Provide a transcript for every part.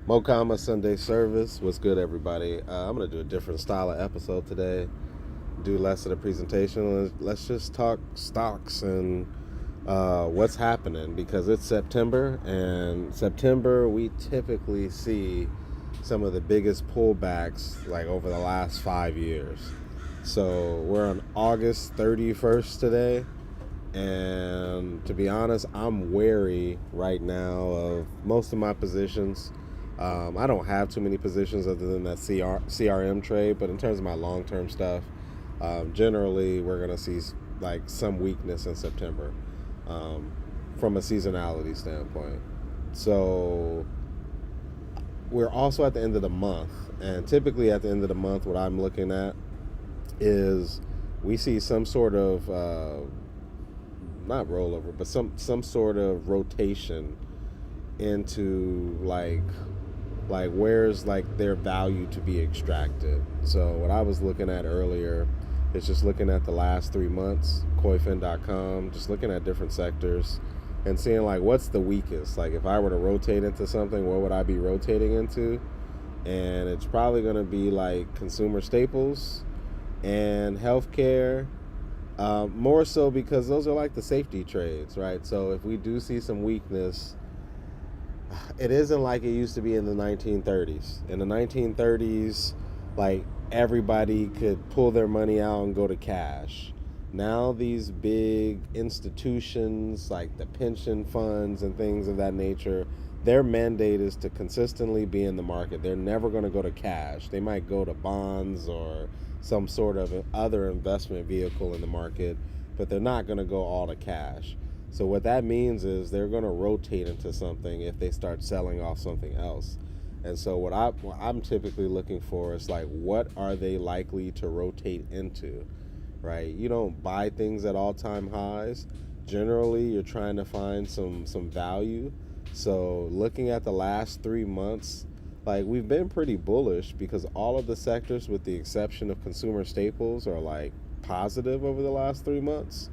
Mokama Sunday service. What's good, everybody? I'm going to do a different style of episode today. Do less of the presentation. Let's just talk stocks and what's happening because it's September, and September we typically see some of the biggest pullbacks like over the last 5 years. So we're on August 31st today, and to be honest, I'm wary right now of most of my positions. I don't have too many positions other than that CRM trade, but in terms of my long term stuff, generally we're going to see like some weakness in September um, from a seasonality standpoint. So we're also at the end of the month, and typically at the end of the month, what I'm looking at is we see some sort of not rollover, but some sort of rotation into like where's like their value to be extracted. So what I was looking at earlier is just looking at the last 3 months, koifin.com, just looking at different sectors and seeing like what's the weakest. Like if I were to rotate into something, what would I be rotating into? And it's probably going to be like consumer staples and healthcare, more so because those are like the safety trades, right? So if we do see some weakness, it isn't like it used to be in the 1930s. In the 1930s, like everybody could pull their money out and go to cash. Now these big institutions like the pension funds and things of that nature, their mandate is to consistently be in the market. They're never going to go to cash. They might go to bonds or some sort of other investment vehicle in the market, but they're not going to go all to cash. So what that means is they're going to rotate into something if they start selling off something else. And so what I'm typically looking for is like what are they likely to rotate into, right? You don't buy things at all-time highs. Generally, you're trying to find some value. So looking at the last 3 months, like we've been pretty bullish because all of the sectors with the exception of consumer staples are like positive over the last 3 months.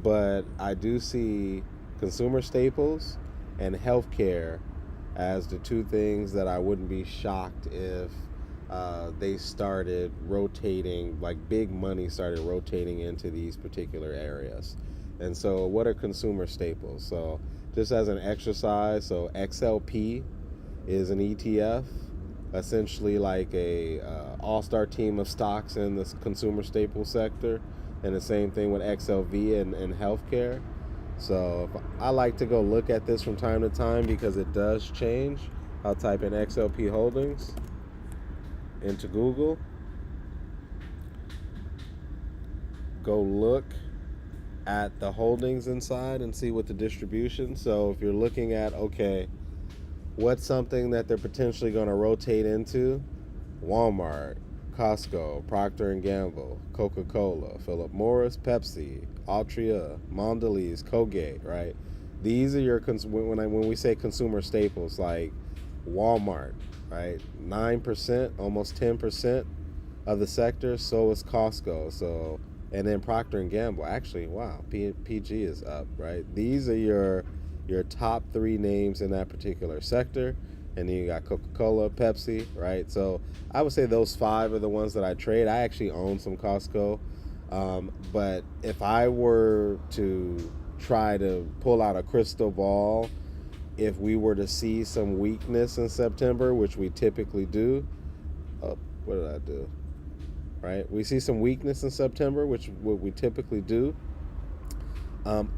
But I do see consumer staples and healthcare as the two things that I wouldn't be shocked if they started rotating, like big money started rotating into these particular areas. And so, what are consumer staples? So, just as an exercise, so XLP is an ETF, essentially like a all-star team of stocks in the consumer staple sector, and the same thing with XLV and healthcare. So I like to go look at this from time to time because it does change. I'll type in XLP holdings into Google, go look at the holdings inside and see what the distribution. So if you're looking at, okay, what's something that they're potentially going to rotate into? Walmart, Costco, Procter and Gamble, Coca-Cola, Philip Morris, Pepsi, Altria, Mondelez, Colgate, right? These are your when we say consumer staples like Walmart, right? 9%, almost 10% of the sector. So is Costco. So and then Procter and Gamble. Actually, wow, PG is up, right? These are your top three names in that particular sector, and then you got Coca-Cola, Pepsi, right? So I would say those five are the ones that I trade. I actually own some Costco, but if I were to try to pull out a crystal ball, if we were to see some weakness in September, which we typically do, what did I do? Right, we see some weakness in September, which what we typically do.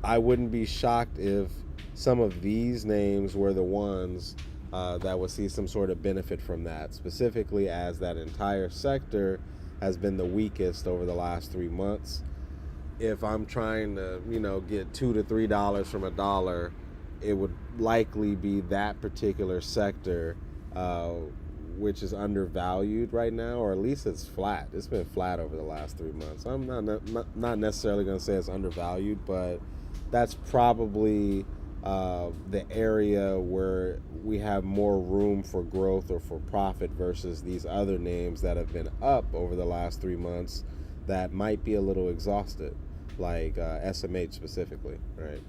I wouldn't be shocked if some of these names were the ones that would see some sort of benefit from that, specifically as that entire sector has been the weakest over the last 3 months. If I'm trying to, get $2 to $3 from a dollar, it would likely be that particular sector, which is undervalued right now, or at least it's flat. It's been flat over the last 3 months. I'm not necessarily going to say it's undervalued, but that's probably the area where we have more room for growth or for profit versus these other names that have been up over the last 3 months that might be a little exhausted, like SMH specifically, right?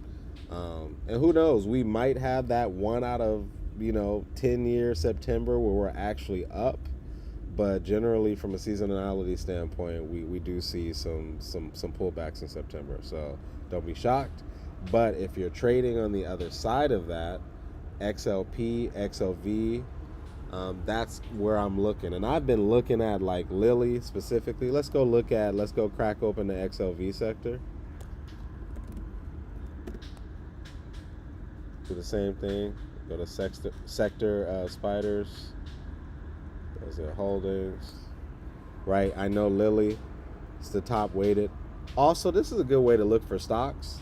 And who knows, we might have that one out of 10-year September where we're actually up. But generally, from a seasonality standpoint, we do see some pullbacks in September. So don't be shocked. But if you're trading on the other side of that, XLP, XLV, that's where I'm looking. And I've been looking at like Lilly specifically. Let's go crack open the XLV sector. Do the same thing. Go to sector spiders. Those are holdings. Right, I know Lilly is the top weighted. Also, this is a good way to look for stocks.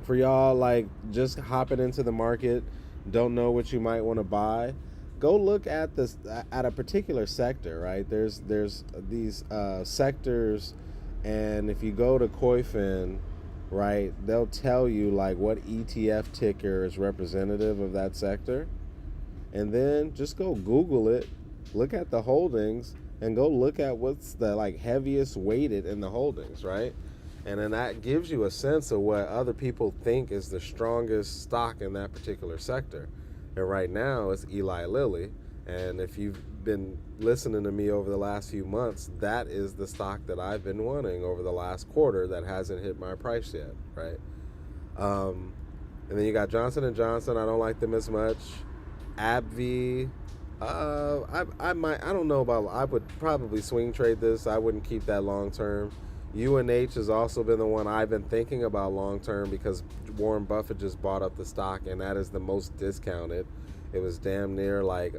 For y'all like just hopping into the market, don't know what you might want to buy, go look at a particular sector, right? There's these sectors, and if you go to Koifin, right, they'll tell you like what ETF ticker is representative of that sector, and then just go Google it, look at the holdings, and go look at what's the like heaviest weighted in the holdings, right? And then that gives you a sense of what other people think is the strongest stock in that particular sector. And right now it's Eli Lilly. And if you've been listening to me over the last few months, that is the stock that I've been wanting over the last quarter that hasn't hit my price yet, right? And then you got Johnson & Johnson. I don't like them as much. AbbVie. I don't know about, I would probably swing trade this. I wouldn't keep that long term. UNH has also been the one I've been thinking about long term because Warren Buffett just bought up the stock, and that is the most discounted. It was damn near like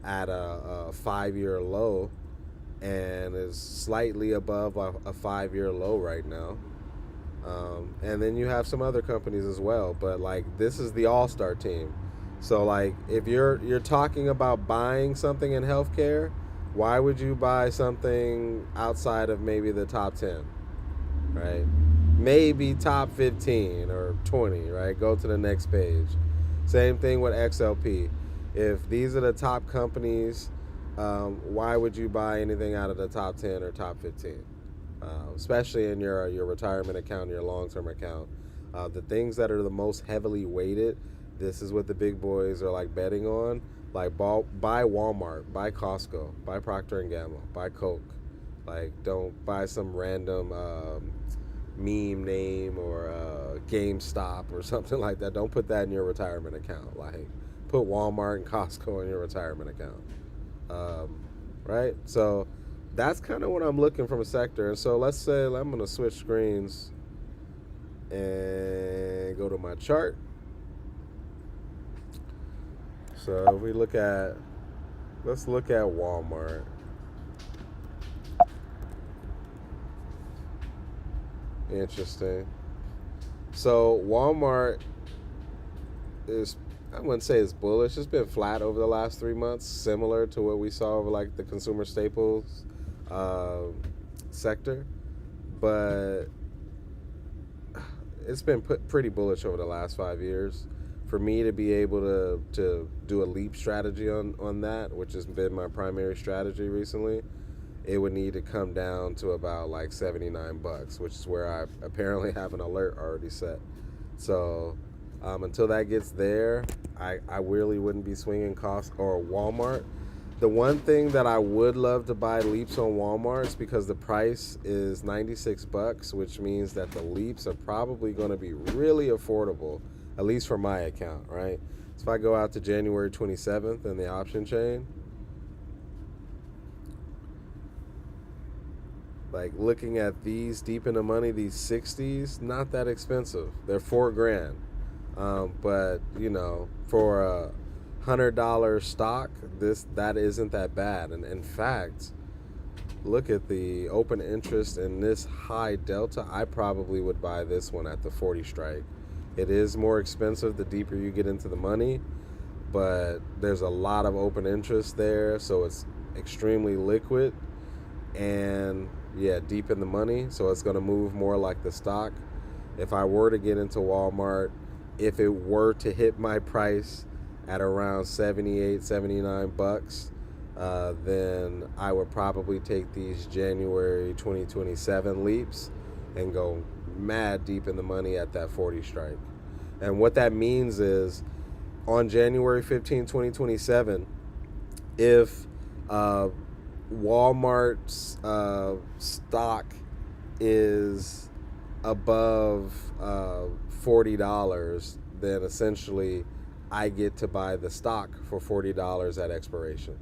at a 5-year low, and is slightly above a 5-year low right now. And then you have some other companies as well, but like this is the all-star team. So like if you're talking about buying something in healthcare, why would you buy something outside of maybe the top 10, right? Maybe top 15 or 20, right? Go to the next page. Same thing with XLP. If these are the top companies, why would you buy anything out of the top 10 or top 15? Especially in your retirement account, your long-term account. The things that are the most heavily weighted, this is what the big boys are like betting on. Like buy Walmart, buy Costco, buy Procter & Gamble, buy Coke. Like don't buy some random meme name or GameStop or something like that. Don't put that in your retirement account. Like put Walmart and Costco in your retirement account. Right? So that's kind of what I'm looking from a sector. And so let's say I'm going to switch screens and go to my chart. So if we let's look at Walmart. Interesting. So Walmart is, I wouldn't say it's bullish. It's been flat over the last 3 months, similar to what we saw over like the consumer staples sector. But it's been pretty bullish over the last 5 years. For me to be able to do a leap strategy on that, which has been my primary strategy recently, it would need to come down to about like $79, which is where I apparently have an alert already set. So until that gets there, I really wouldn't be swinging Costco or Walmart. The one thing that I would love to buy leaps on Walmart is because the price is $96, which means that the leaps are probably going to be really affordable, at least for my account, right? So if I go out to January 27th in the option chain, like looking at these deep in the money, these 60s, not that expensive. They're $4,000. But you know, for a $100 stock, that isn't that bad. And in fact, look at the open interest in this high delta. I probably would buy this one at the 40 strike. It is more expensive the deeper you get into the money, but there's a lot of open interest there, so it's extremely liquid and yeah, deep in the money, so it's going to move more like the stock. If I were to get into Walmart, if it were to hit my price at around $78-$79, then I would probably take these January 2027 leaps and go mad deep in the money at that 40 strike. And what that means is on January 15, 2027, if Walmart's stock is above $40, then essentially I get to buy the stock for $40 at expiration.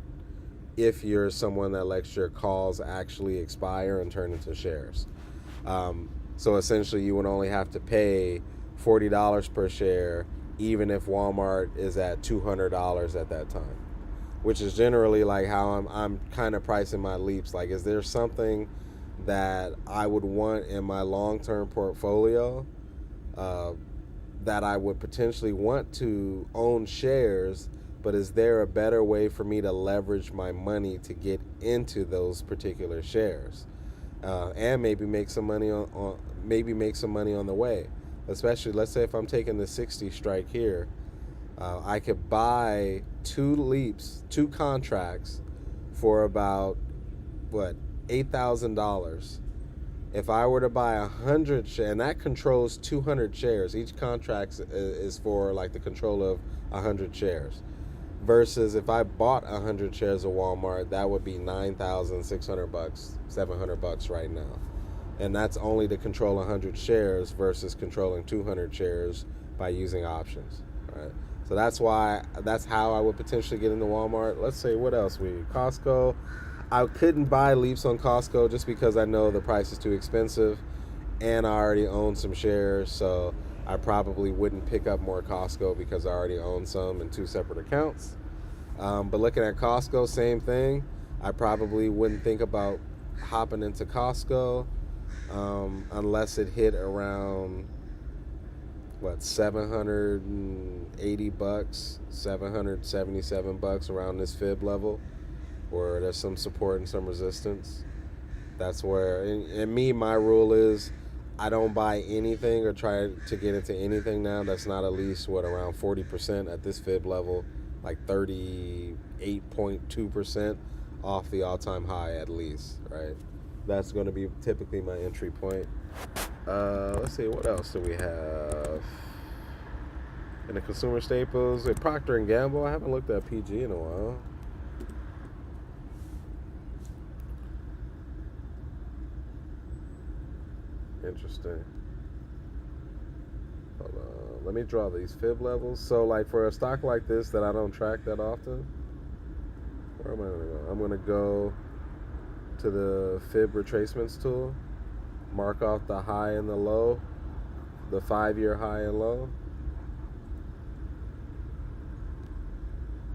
If you're someone that lets your calls actually expire and turn into shares. So essentially you would only have to pay $40 per share, even if Walmart is at $200 at that time, which is generally like how I'm kind of pricing my leaps. Like, is there something that I would want in my long-term portfolio that I would potentially want to own shares, but is there a better way for me to leverage my money to get into those particular shares, and maybe make some money on the way? Especially, let's say if I'm taking the 60 strike here, I could buy two contracts for about what, $8,000. If I were to buy 100 shares, and that controls 200 shares, each contract is for like the control of 100 shares. Versus if I bought 100 shares of Walmart, that would be $9,600, $700 right now, and that's only to control 100 shares versus controlling 200 shares by using options. Right. So that's how I would potentially get into Walmart. Let's say what else Costco. I couldn't buy leaps on Costco just because I know the price is too expensive, and I already own some shares, so I probably wouldn't pick up more Costco because I already own some in two separate accounts. But looking at Costco, same thing. I probably wouldn't think about hopping into Costco unless it hit around $780, $777 around this fib level, where there's some support and some resistance. That's where, and my rule is I don't buy anything or try to get into anything now that's not at least around 40% at this fib level, like 38.2% off the all-time high at least, right? That's going to be typically my entry point. Let's see, what else do we have in the consumer staples? At Procter & Gamble, I haven't looked at PG in a while. Interesting. Hold on. Let me draw these fib levels. So, like for a stock like this that I don't track that often, where am I going to go? I'm going to go to the fib retracements tool, mark off the high and the low, the 5-year high and low.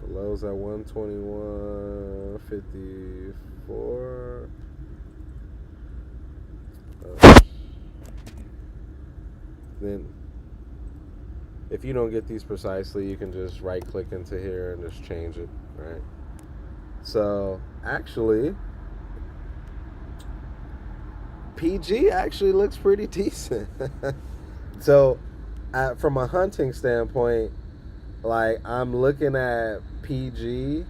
The low's at 121.54. Then if you don't get these precisely, you can just right click into here and just change it, right? So actually PG actually looks pretty decent. So from a hunting standpoint, like I'm looking at PG,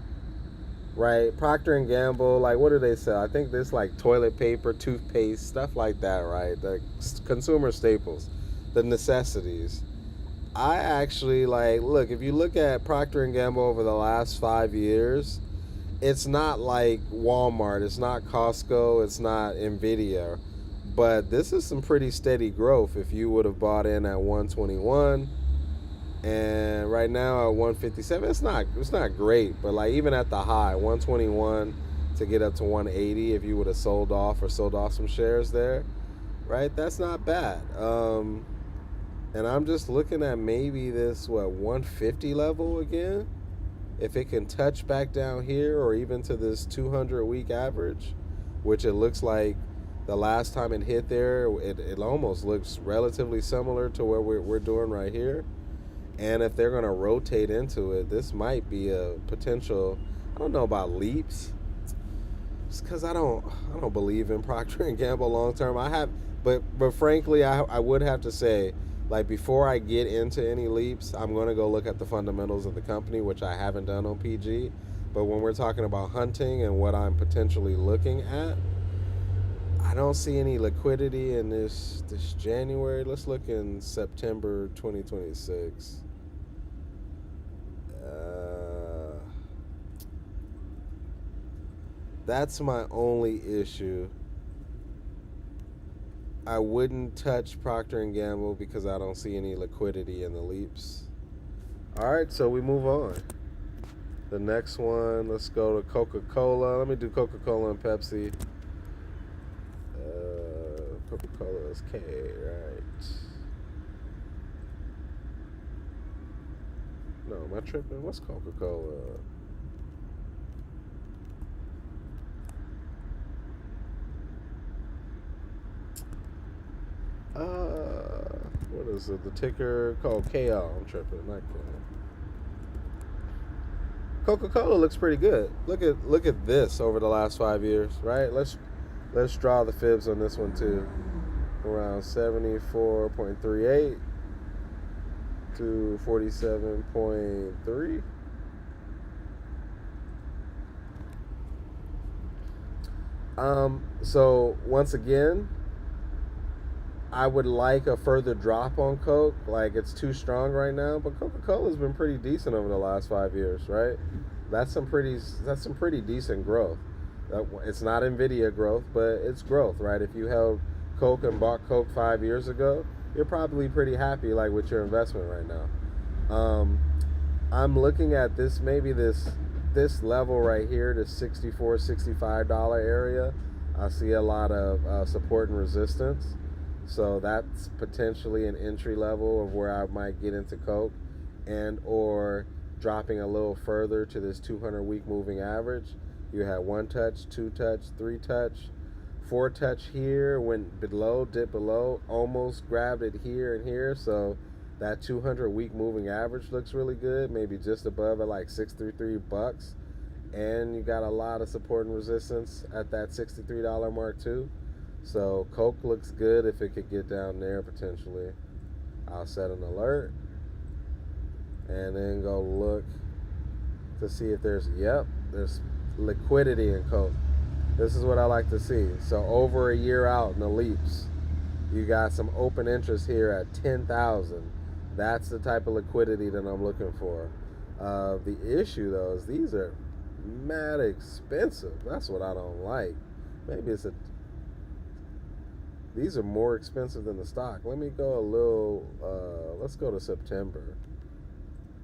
right? Procter & Gamble, like what do they sell? I think this like toilet paper, toothpaste, stuff like that, right? The consumer staples, the necessities. I actually look, if you look at Procter & Gamble over the last 5 years, it's not like Walmart, it's not Costco, it's not Nvidia, but this is some pretty steady growth. If you would have bought in at 121 and right now at 157, it's not great, but like even at the high 121 to get up to 180, if you would have sold off some shares there, right, that's not bad. And I'm just looking at maybe this 150 level again, if it can touch back down here or even to this 200-week average, which it looks like the last time it hit there, it almost looks relatively similar to where we're doing right here. And if they're going to rotate into it, this might be a potential. I don't know about leaps, just because I don't believe in Procter & Gamble long term. But frankly, I would have to say, like, before I get into any leaps, I'm going to go look at the fundamentals of the company, which I haven't done on PG. But when we're talking about hunting and what I'm potentially looking at, I don't see any liquidity in this January. Let's look in September 2026. That's my only issue. I wouldn't touch Procter and Gamble because I don't see any liquidity in the leaps. All right, so we move on. The next one, let's go to Coca-Cola. Let me do Coca-Cola and Pepsi. Coca-Cola is K, right? No, am I tripping? What's Coca-Cola? What is it? The ticker called KO. I'm tripping. Not KO. Coca-Cola looks pretty good. Look at this over the last 5 years, right? Let's draw the fibs on this one too. Around 74.38 to 47.3. So once again, I would like a further drop on Coke. Like, it's too strong right now, but Coca-Cola's been pretty decent over the last 5 years, right? That's some pretty decent growth. It's not Nvidia growth, but it's growth, right? If you held Coke and bought Coke 5 years ago, you're probably pretty happy, like, with your investment right now. I'm looking at this level right here, the $64, $65 area. I see a lot of support and resistance. So that's potentially an entry level of where I might get into Coke, and or dropping a little further to this 200-week moving average. You had 1 touch, 2 touch, 3 touch, 4 touch here, went below, dipped below, almost grabbed it here and here. So that 200-week moving average looks really good, maybe just above at like $63. And you got a lot of support and resistance at that $63 mark too. So Coke looks good if it could get down there potentially. I'll set an alert and then go look to see if there's liquidity in Coke. This is what I like to see. So over a year out in the leaps, you got some open interest here at 10,000. That's the type of liquidity that I'm looking for. The issue though is these are mad expensive. That's what I don't like. Maybe these are more expensive than the stock. Let me go let's go to September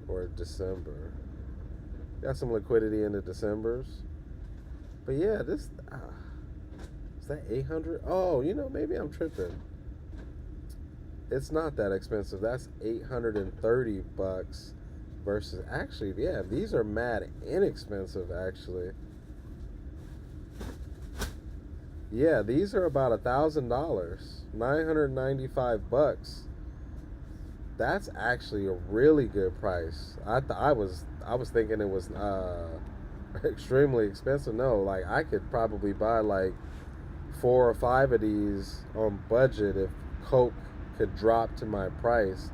or December. Got some liquidity in the Decembers. But yeah, this, is that 800? Oh, maybe I'm tripping. It's not that expensive. That's $830 versus, actually, yeah, these are mad inexpensive, actually. Yeah, these are about $1,000, $995. That's actually a really good price. I was thinking it was extremely expensive. No, like I could probably buy like 4 or 5 of these on budget if Coke could drop to my price.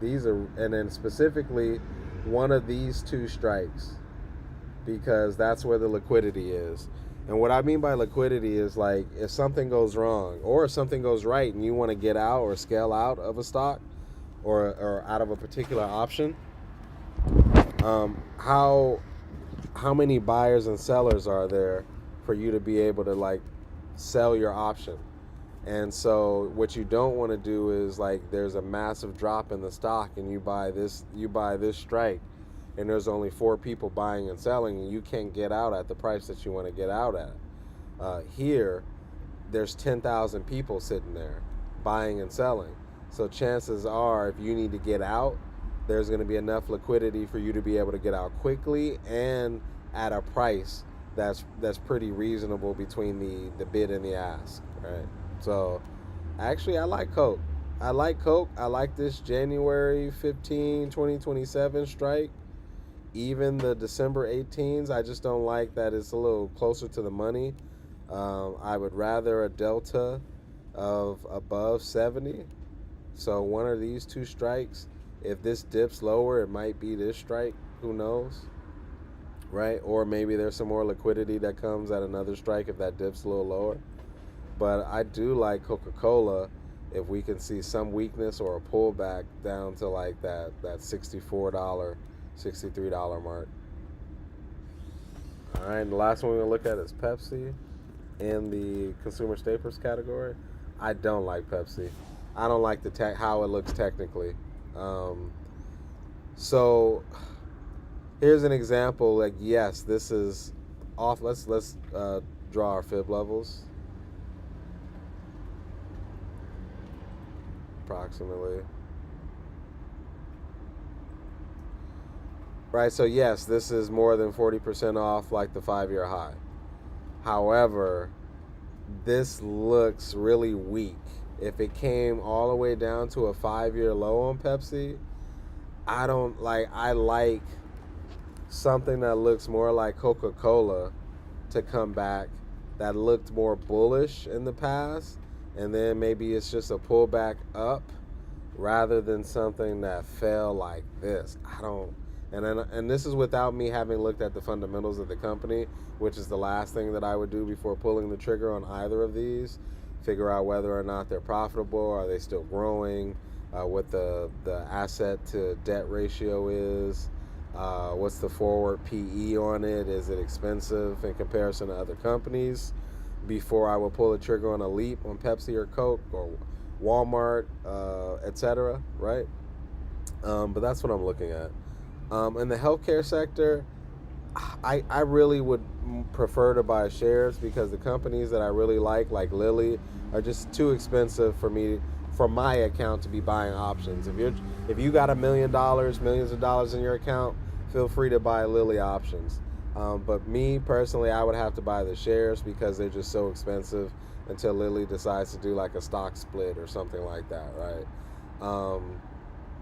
And then specifically one of these 2 strikes, because that's where the liquidity is. And what I mean by liquidity is like if something goes wrong or if something goes right and you want to get out or scale out of a stock or out of a particular option, how many buyers and sellers are there for you to be able to like sell your option? And so what you don't want to do is like there's a massive drop in the stock and you buy this strike and there's only 4 people buying and selling and you can't get out at the price that you want to get out at. Here there's 10,000 people sitting there buying and selling. So chances are if you need to get out, there's going to be enough liquidity for you to be able to get out quickly and at a price that's pretty reasonable between the bid and the ask, right? So actually I like Coke. I like this January 15, 2027 strike. Even the December 18s, I just don't like that it's a little closer to the money. I would rather a delta of above 70. So one of these 2 strikes, if this dips lower, it might be this strike. Who knows? Right? Or maybe there's some more liquidity that comes at another strike if that dips a little lower. But I do like Coca-Cola if we can see some weakness or a pullback down to like that $64, $63 mark. All right, and the last one we're gonna look at is Pepsi in the consumer staples category. I don't like Pepsi. I don't like the how it looks technically. Um, so here's an example. Like, yes, this is off. Let's draw our fib levels approximately. Right. So yes, this is more than 40% off, like the 5-year high. However, this looks really weak. If it came all the way down to a 5-year low on Pepsi, I don't like. I like something that looks more like Coca-Cola to come back, that looked more bullish in the past, and then maybe it's just a pullback up rather than something that fell like this. I don't. And this is without me having looked at the fundamentals of the company, which is the last thing that I would do before pulling the trigger on either of these. Figure out whether or not they're profitable, are they still growing, what the asset to debt ratio is, what's the forward PE on it, is it expensive in comparison to other companies, before I will pull the trigger on a leap on Pepsi or Coke or Walmart, etc. Right? But that's what I'm looking at. In the healthcare sector, I really would prefer to buy shares because the companies that I really like Lilly, are just too expensive for me, for my account, to be buying options. If you got $1 million, millions of dollars in your account, feel free to buy Lilly options. But me personally, I would have to buy the shares because they're just so expensive until Lilly decides to do like a stock split or something like that, right?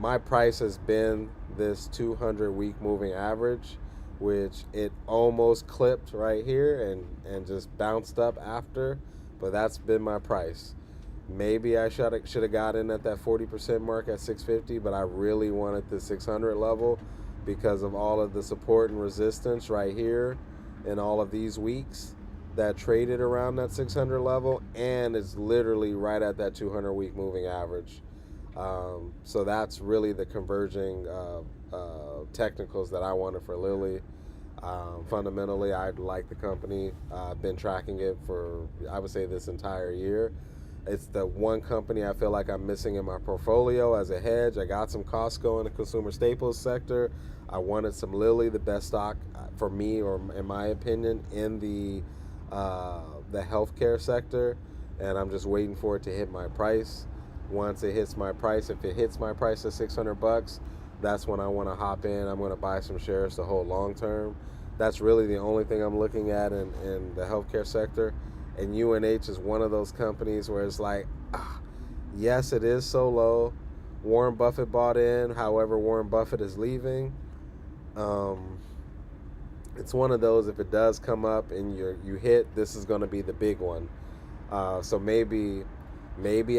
My price has been this 200-week moving average, which it almost clipped right here and just bounced up after, but that's been my price. Maybe I should have got in at that 40% mark at 650, but I really wanted the 600 level because of all of the support and resistance right here in all of these weeks that traded around that 600 level, and it's literally right at that 200-week moving average. So that's really the converging technicals that I wanted for Lilly. Fundamentally, I like the company. I've been tracking it for, I would say, this entire year. It's the one company I feel like I'm missing in my portfolio as a hedge. I got some Costco in the consumer staples sector. I wanted some Lilly, the best stock for me, or in my opinion, in the healthcare sector, and I'm just waiting for it to hit my price. Once it hits my price, if it hits my price of $600, that's when I want to hop in. I'm going to buy some shares to hold long term. That's really the only thing I'm looking at in the healthcare sector. And UNH is one of those companies where it's like, yes, it is so low. Warren Buffett bought in. However, Warren Buffett is leaving. It's one of those, if it does come up and you hit, this is going to be the big one. So maybe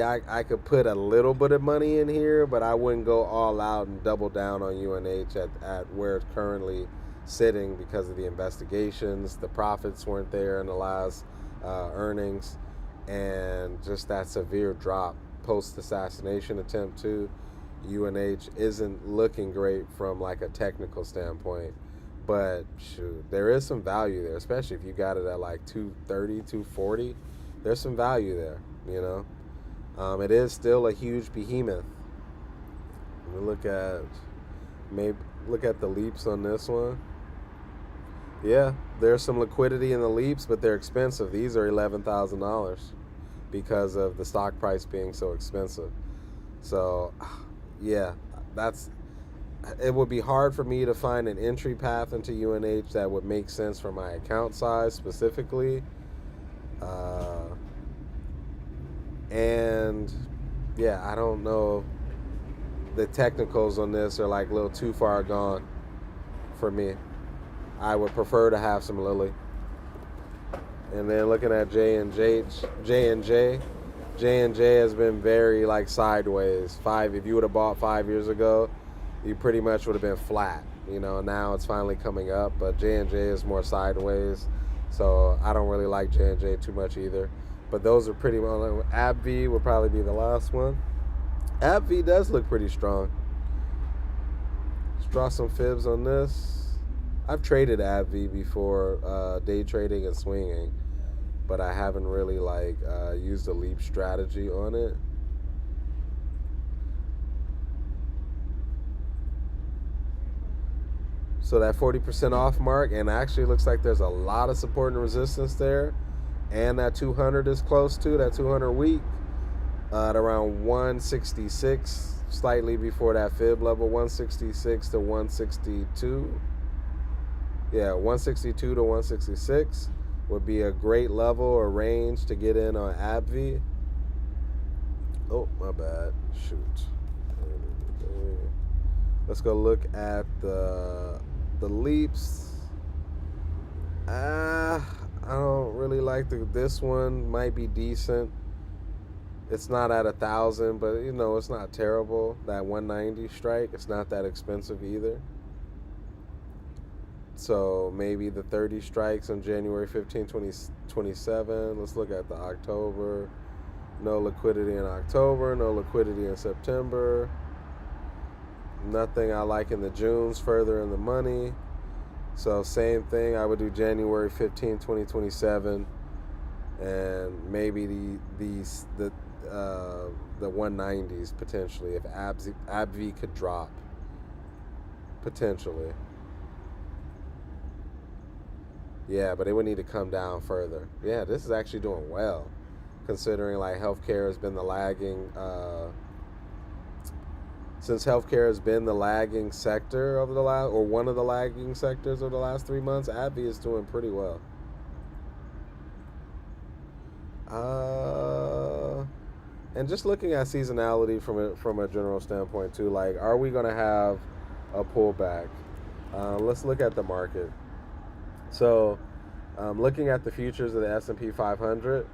I could put a little bit of money in here, but I wouldn't go all out and double down on UNH at where it's currently sitting because of the investigations. The profits weren't there in the last earnings, and just that severe drop post-assassination attempt too. UNH isn't looking great from like a technical standpoint, but shoot, there is some value there, especially if you got it at like 230, 240. There's some value there, you know. It is still a huge behemoth. Look at the leaps on this one. Yeah, there's some liquidity in the leaps, but they're expensive. These are $11,000 because of the stock price being so expensive. So, yeah, it would be hard for me to find an entry path into UNH that would make sense for my account size specifically. And yeah, I don't know. The technicals on this are like a little too far gone for me. I would prefer to have some Lilly. And then looking at J&J has been very like sideways. If you would have bought 5 years ago, you pretty much would have been flat. You know, now it's finally coming up, but J&J is more sideways. So I don't really like J&J too much either. But those are pretty well. AbbVie would probably be the last one. AbbVie does look pretty strong. Let's draw some fibs on this. I've traded AbbVie before, day trading and swinging, but I haven't really like used a leap strategy on it. So that 40% off mark, and actually looks like there's a lot of support and resistance there, and that 200 is close to that 200 week at around 166, slightly before that fib level, 166 to 162. Yeah, 162 to 166 would be a great level or range to get in on AbbVie. Oh, my bad. Shoot. Let's go look at the leaps. I don't really like this one. Might be decent. It's not at 1,000, but it's not terrible. That 190 strike, it's not that expensive either. So maybe the 30 strikes on January 15, 2027. Let's look at the October. No liquidity in October, no liquidity in September. Nothing I like in the Junes, further in the money. So same thing, I would do January 15, 2027, and maybe the 190s potentially if AbbVie could drop potentially. Yeah, but it would need to come down further. Yeah, this is actually doing well, considering like healthcare has been the lagging. Since healthcare has been the lagging sector of the last, or one of the lagging sectors of the last 3 months, AbbVie is doing pretty well. And just looking at seasonality from a general standpoint too, like, are we going to have a pullback? Let's look at the market. So, looking at the futures of the S&P 500,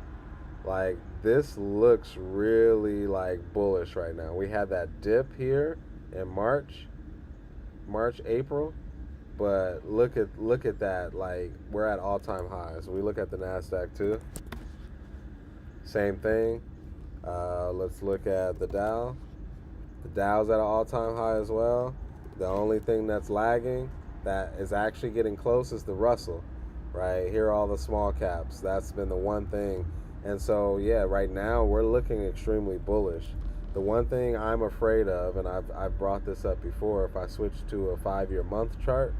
like, this looks really like bullish right now. We had that dip here in March, April, but look at that. Like, we're at all-time highs. We look at the Nasdaq too. Same thing. Let's look at the Dow. The Dow's at an all-time high as well. The only thing that's lagging, that is actually getting close, is the Russell. Right here are all the small caps. That's been the one thing. And so, yeah, right now we're looking extremely bullish. The one thing I'm afraid of, and I've brought this up before, if I switch to a 5-year month chart,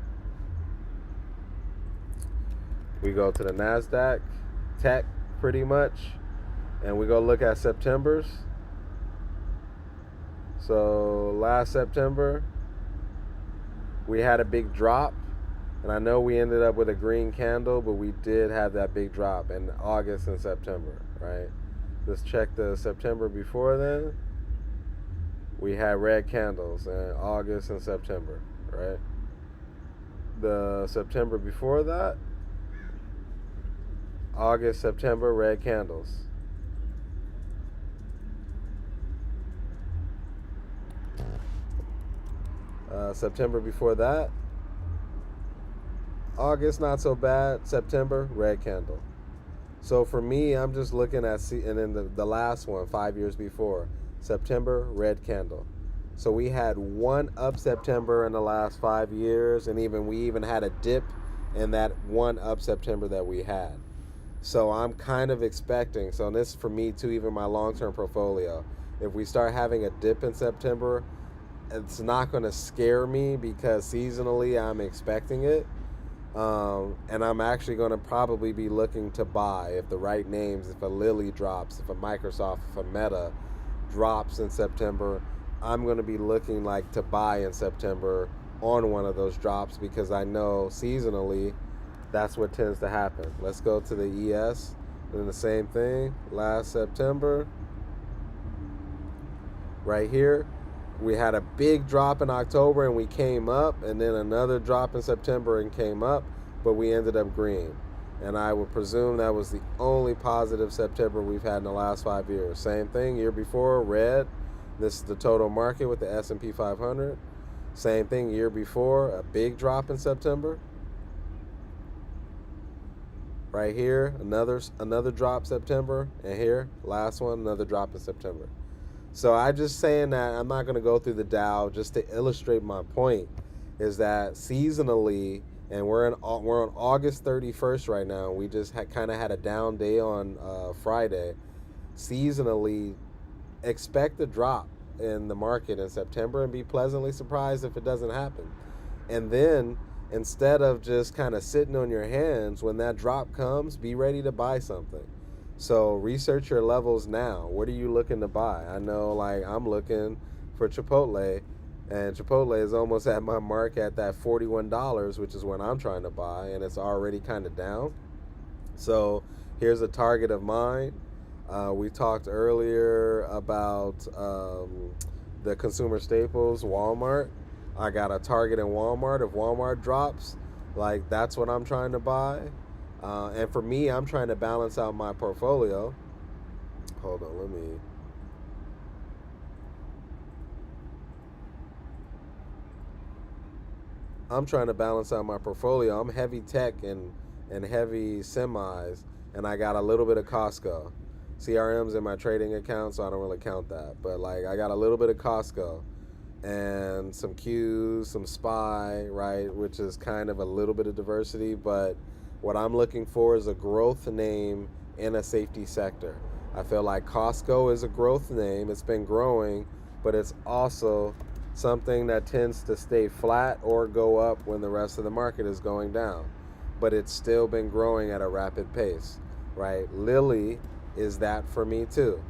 we go to the Nasdaq tech pretty much, and we go look at September's. So last September, we had a big drop. And I know we ended up with a green candle, but we did have that big drop in August and September, right? Let's check the September before then. We had red candles in August and September, right? The September before that, August, September, red candles. September before that, August, not so bad. September, red candle. So for me, I'm just looking at, and then the last one, 5 years before, September, red candle. So we had one up September in the last 5 years, and we even had a dip in that one up September that we had. So I'm kind of expecting, so this for me too, even my long-term portfolio, if we start having a dip in September, it's not going to scare me because seasonally I'm expecting it. And I'm actually going to probably be looking to buy if the right names, if a Lilly drops, if a Microsoft, if a Meta drops in September, I'm going to be looking like to buy in September on one of those drops because I know seasonally that's what tends to happen. Let's go to the ES, and the same thing. Last September, right here, we had a big drop in October and we came up, and then another drop in September and came up, but we ended up green. And I would presume that was the only positive September we've had in the last 5 years. Same thing, year before, red. This is the total market with the S&P 500. Same thing, year before, a big drop in September. Right here, another drop September, and here, last one, another drop in September. So I just saying that I'm not going to go through the Dow, just to illustrate my point, is that seasonally and we're on August 31st right now. We just kind of had a down day on Friday. Seasonally, expect a drop in the market in September and be pleasantly surprised if it doesn't happen. And then instead of just kind of sitting on your hands, when that drop comes, be ready to buy something. So research your levels now. What are you looking to buy? I know, like, I'm looking for Chipotle, and Chipotle is almost at my mark at that $41, which is what I'm trying to buy, and it's already kind of down. So here's a target of mine. We talked earlier about the consumer staples, Walmart. I got a target in Walmart. If Walmart drops, like, that's what I'm trying to buy. And for me, I'm trying to balance out my portfolio. Hold on, let me. I'm trying to balance out my portfolio. I'm heavy tech and heavy semis, and I got a little bit of Costco. CRM's in my trading account, so I don't really count that. But, like, I got a little bit of Costco and some Qs, some SPY, right, which is kind of a little bit of diversity. But what I'm looking for is a growth name in a safety sector. I feel like Costco is a growth name. It's been growing, but it's also something that tends to stay flat or go up when the rest of the market is going down. But it's still been growing at a rapid pace, right? Lilly is that for me too.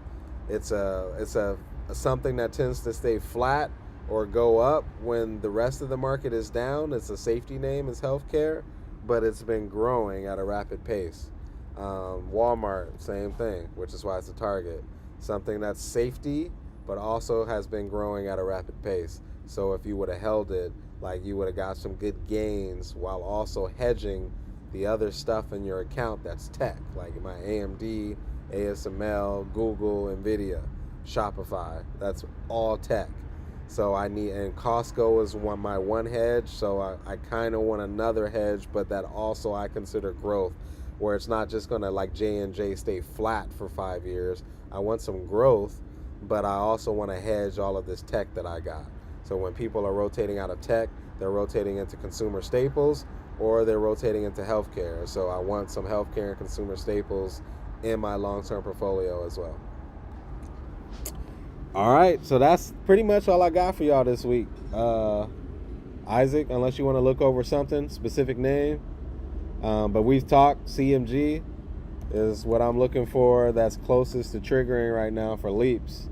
It's a something that tends to stay flat or go up when the rest of the market is down. It's a safety name, it's healthcare, but it's been growing at a rapid pace. Walmart, same thing, which is why it's a target. Something that's safety, but also has been growing at a rapid pace. So if you would have held it, like, you would have got some good gains while also hedging the other stuff in your account that's tech, like my AMD, ASML, Google, Nvidia, Shopify. That's all tech. So and Costco is my one hedge. So I kind of want another hedge, but that also I consider growth, where it's not just gonna, like, J&J, stay flat for 5 years. I want some growth, but I also want to hedge all of this tech that I got. So when people are rotating out of tech, they're rotating into consumer staples, or they're rotating into healthcare. So I want some healthcare and consumer staples in my long-term portfolio as well. All right, so that's pretty much all I got for y'all this week. Isaac, unless you want to look over something, specific name. But we've talked. CMG is what I'm looking for. That's closest to triggering right now for leaps.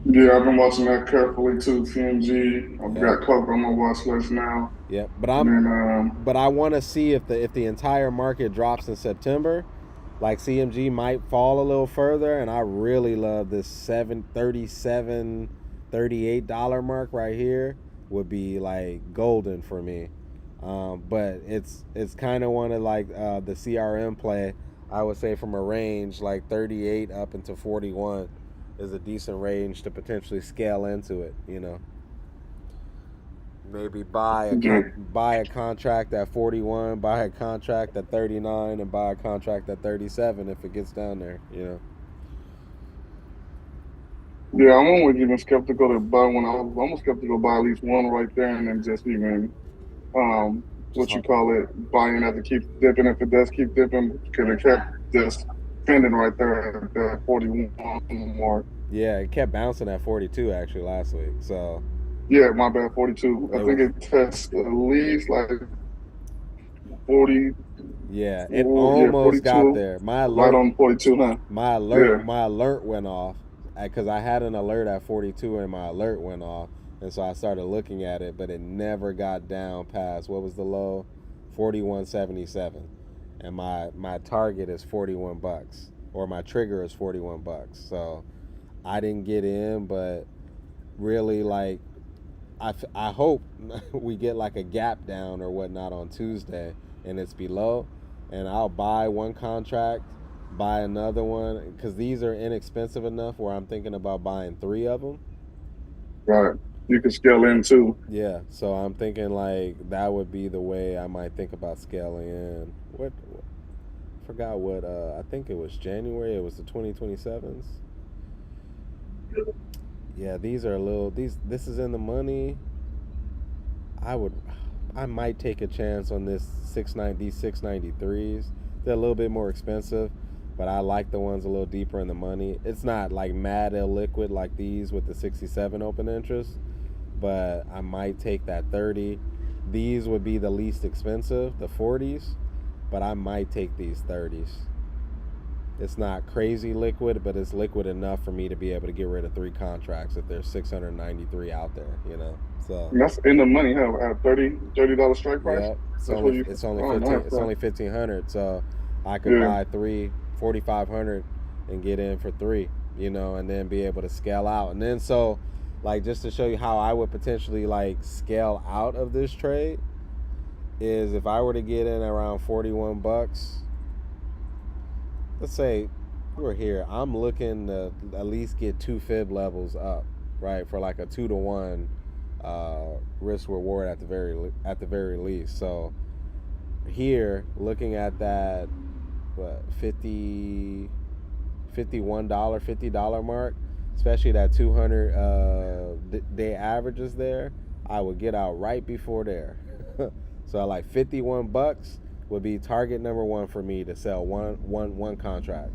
Yeah, I've been watching that carefully too. CMG, I've Yeah, got Coke on my watch list now. yeah. And then, But I want to see if the entire market drops in September. Like, CMG might fall a little further, and I really love this $38 mark right here. Would be like golden for me. But it's kind of one of, like, the CRM play. I would say from a range like 38 up into 41 is a decent range to potentially scale into it. Maybe yeah, buy a contract at 41, buy a contract at 39, and buy a contract at 37 if it gets down there. yeah, I'm always even skeptical to buy one. I was almost skeptical to buy at least one right there, and then just even Just what you call it, buying as it keeps dipping. If it does keep dipping, because it kept just trending right there at the 41 mark. yeah, it kept bouncing at 42 actually last week. So Yeah, my bad, 42. I it think was, it touched at least like 40. yeah, it Oh, yeah, almost got 42. there. Right on 42, huh? Yeah. My alert went off because I had an alert at 42 and my alert went off, and so I started looking at it, but it never got down past, what was the low? 41.77, and my target is $41, or my trigger is $41. So I didn't get in, but really, like, I hope we get like a gap down or whatnot on Tuesday and it's below, and I'll buy one contract, buy another one, because these are inexpensive enough where I'm thinking about buying three of them. Right. You can scale in too. Yeah, so I'm thinking like that would be the way I might think about scaling in. Forgot what, I think it was January, it was the 2027s. Yeah, these are a little, this is in the money. I would I might take a chance on these 693s. They're a little bit more expensive, but I like the ones a little deeper in the money. It's not like mad illiquid like these with the 67 open interest, but I might take that 30. These would be the least expensive, the 40s, but I might take these 30s. It's not crazy liquid, but it's liquid enough for me to be able to get rid of 3 contracts if there's 693 out there, So And that's in the money, huh? At $30 strike price. yeah, That's what you. it's only Oh, 15 nice. it's only 1,500, so I could Yeah. buy 3 4,500 and get in for 3, and then be able to scale out. And then so like just to show you how I would potentially like scale out of this trade is if I were to get in around 41 bucks, let's say we're here, I'm looking to at least get 2 fib levels up, right, for like a 2-to-1 risk reward at the very least. So here, looking at that, what, $50 $50 mark, especially that 200 day averages there, I would get out right before there. So like 51 bucks would be target number 1 for me to sell one contract.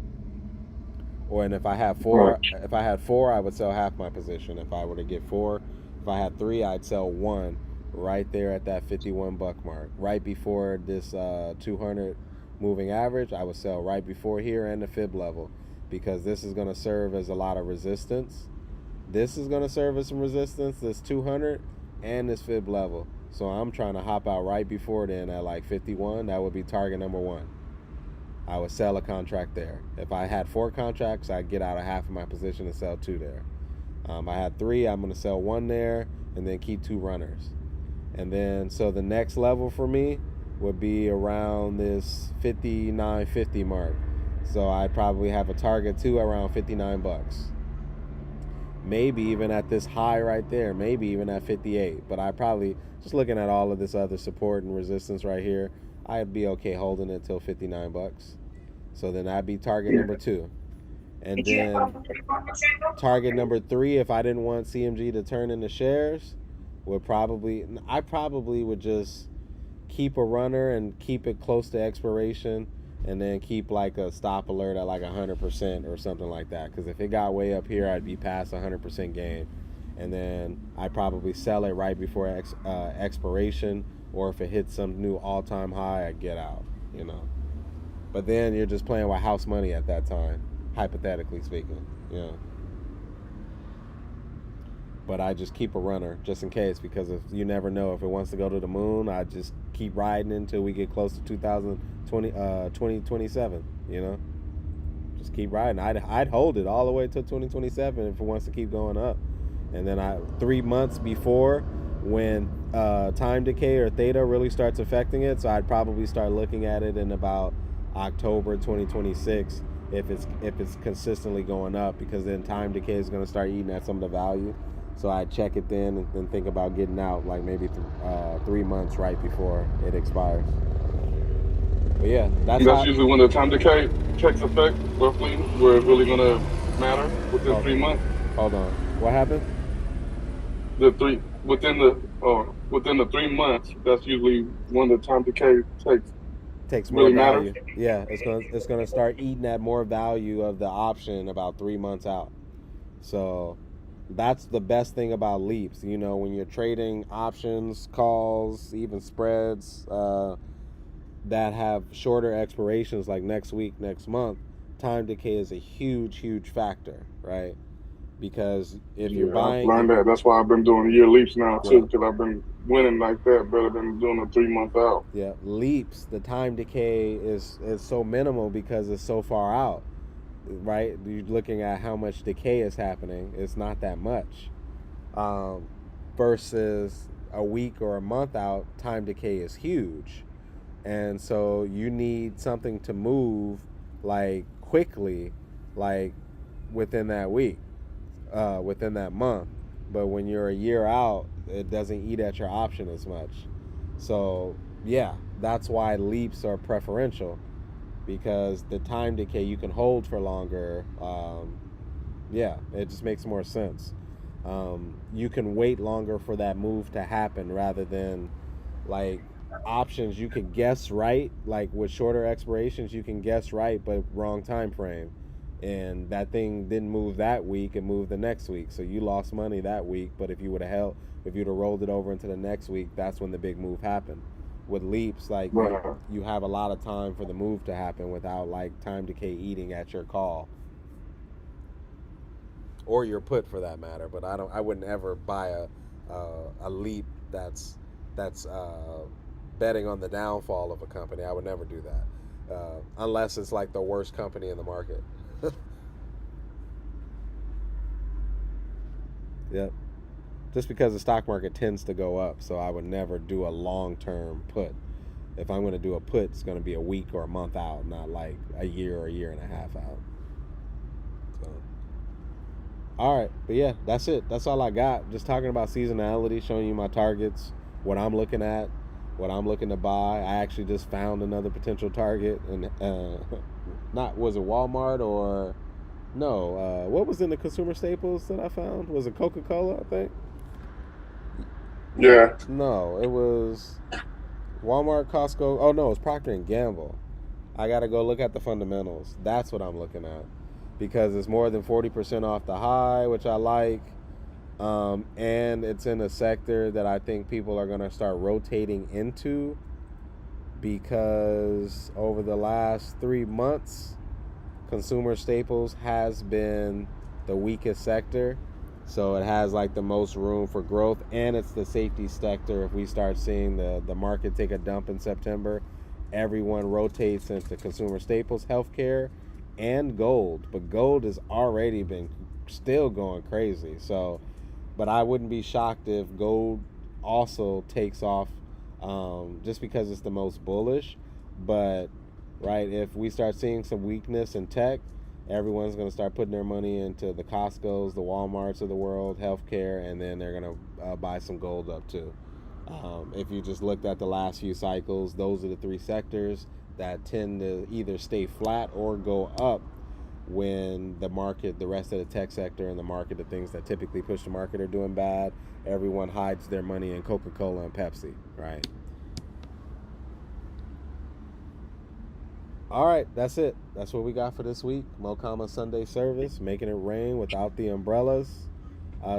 Or and if I had four, I would sell half my position. If I were to get 4, if I had 3, I'd sell 1 right there at that 51 buck mark, right before this 200 moving average. I would sell right before here and the fib level, because this is going to serve as a lot of resistance. This is going to serve as some resistance, this 200 and this fib level. So I'm trying to hop out right before then at like 51. That would be target number 1. I would sell a contract there. If I had 4 contracts, I'd get out of half of my position and sell 2 there. I had 3, I'm going to sell 1 there and then keep 2 runners. And then, so the next level for me would be around this 59.50 mark. So I'd probably have a target too around 59 bucks. Maybe even at this high right there, maybe even at 58. But I probably, just looking at all of this other support and resistance right here, I'd be okay holding it till 59 bucks. So then I'd be target number 2. And then target number 3, if I didn't want CMG to turn into shares, I probably would just keep a runner and keep it close to expiration, and then keep like a stop alert at like 100% or something like that. Because if it got way up here, I'd be past 100% gain. And then I'd probably sell it right before expiration, or if it hits some new all-time high, I'd get out, But then you're just playing with house money at that time, hypothetically speaking, But I just keep a runner just in case, because if you never know, if it wants to go to the moon, I just keep riding until we get close to 2027, Just keep riding. I'd hold it all the way till 2027 if it wants to keep going up. And then 3 months before, when time decay or theta really starts affecting it, so I'd probably start looking at it in about October 2026 if it's consistently going up, because then time decay is going to start eating at some of the value. So I check it then and then think about getting out like maybe 3 months right before it expires. But yeah, that's usually when the time decay takes effect, roughly, where it's really gonna matter within 3 months. Hold on, what happened? Within the 3 months, that's usually when the time decay takes more really value. matters. Yeah, it's gonna start eating at more value of the option about 3 months out. So that's the best thing about leaps. When you're trading options, calls, even spreads that have shorter expirations, like next week, next month, time decay is a huge factor, right? Because if you're buying, I've learned that. That's why I've been doing year leaps now too, because I've been winning like that better than doing a 3 month out. Yeah, leaps, the time decay is so minimal because it's so far out, right? You're looking at how much decay is happening. It's not that much. Versus a week or a month out, time decay is huge. And so you need something to move like quickly, like within that week, within that month. But when you're a year out, it doesn't eat at your option as much. So yeah, that's why leaps are preferential, because the time decay you can hold for longer. Yeah, it just makes more sense. You can wait longer for that move to happen rather than like options you could guess right, like with shorter expirations you can guess right but wrong time frame, and that thing didn't move that week, it moved the next week, so you lost money that week. But if you'd have rolled it over into the next week, that's when the big move happened. With leaps, like Right. you have a lot of time for the move to happen without like time decay eating at your call or your put for that matter. But I wouldn't ever buy a leap that's betting on the downfall of a company. I would never do that unless it's like the worst company in the market. Yep. Just because the stock market tends to go up, so I would never do a long term put. If I'm going to do a put, it's going to be a week or a month out, not like a year or a year and a half out. So, all right, but yeah, that's it. That's all I got. Just talking about seasonality, showing you my targets, what I'm looking at, what I'm looking to buy. I actually just found another potential target, and not was it Walmart or no? What was in the consumer staples that I found? Was it Coca-Cola? I think. Yeah. No, it was Walmart, Costco. Oh no, it's Procter and Gamble. I gotta go look at the fundamentals. That's what I'm looking at because it's more than 40% off the high, which I like, and it's in a sector that I think people are gonna start rotating into because over the last 3 months, consumer staples has been the weakest sector. So it has like the most room for growth, and it's the safety sector. If we start seeing the market take a dump in September, everyone rotates into consumer staples, healthcare, and gold. But gold has already been still going crazy. So, but I wouldn't be shocked if gold also takes off, just because it's the most bullish. But right, if we start seeing some weakness in tech, everyone's going to start putting their money into the Costco's, the Walmarts of the world, healthcare, and then they're going to buy some gold up too. If you just looked at the last few cycles, those are the three sectors that tend to either stay flat or go up when the market, the rest of the tech sector and the market, the things that typically push the market, are doing bad. Everyone hides their money in Coca-Cola and Pepsi, right? All right, that's it. That's what we got for this week. Mokama Sunday service, making it rain without the umbrellas.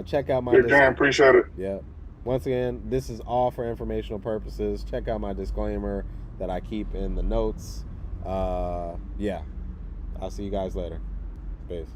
Check out my Good game. Appreciate it. yeah. Once again, this is all for informational purposes. Check out my disclaimer that I keep in the notes. Yeah. I'll see you guys later. Peace.